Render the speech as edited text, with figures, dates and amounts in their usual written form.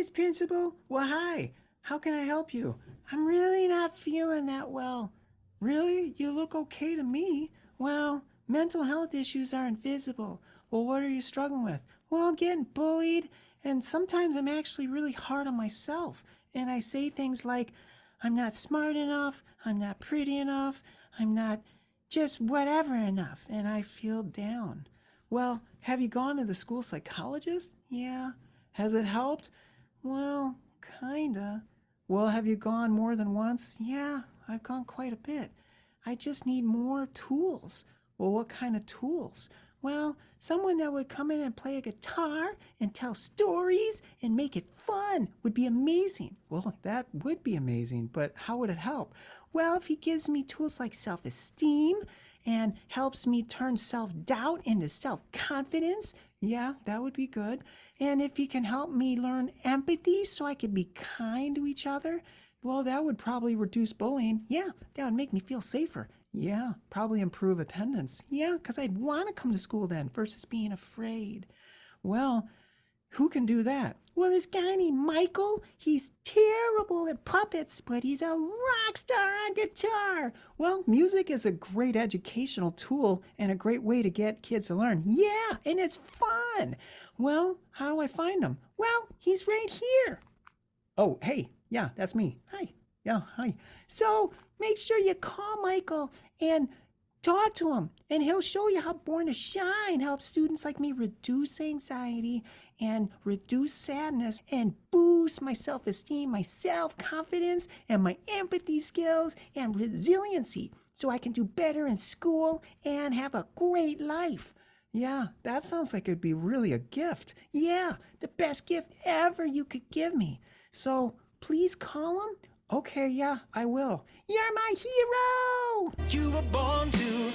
Miss Principal. Well, hi. How can I help you? I'm really not feeling that well. Really? You look okay to me. Well, mental health issues are invisible. Well, what are you struggling with? Well, I'm getting bullied, and sometimes I'm actually really hard on myself. And I say things like, I'm not smart enough, I'm not pretty enough, I'm not just whatever enough, and I feel down. Well, have you gone to the school psychologist? Yeah. Has it helped? Well, kinda. Well, have you gone more than once? Yeah, I've gone quite a bit. I just need more tools. Well, what kind of tools? Well, someone that would come in and play a guitar and tell stories and make it fun would be amazing. Well, that would be amazing, but how would it help? Well, if he gives me tools like self-esteem and helps me turn self-doubt into self-confidence, yeah, that would be good. And if he can help me learn empathy so I could be kind to each other, well, that would probably reduce bullying. Yeah, that would make me feel safer. Yeah, probably improve attendance. Yeah, because I'd want to come to school then versus being afraid. Well, who can do that? Well, this guy named Michael, he's terrible at puppets, but he's a rock star on guitar. Well, music is a great educational tool and a great way to get kids to learn. Yeah, and it's fun. Well, how do I find him? Well, he's right here. Oh, hey, yeah, that's me. Hi. Yeah, hi. So make sure you call Michael and talk to him, and he'll show you how Born to Shine helps students like me reduce anxiety and reduce sadness and boost my self-esteem, my self-confidence, and my empathy skills and resiliency so I can do better in school and have a great life. Yeah, that sounds like it'd be really a gift. Yeah, the best gift ever you could give me. So please call him. Okay, yeah, I will. You're my hero! You were born to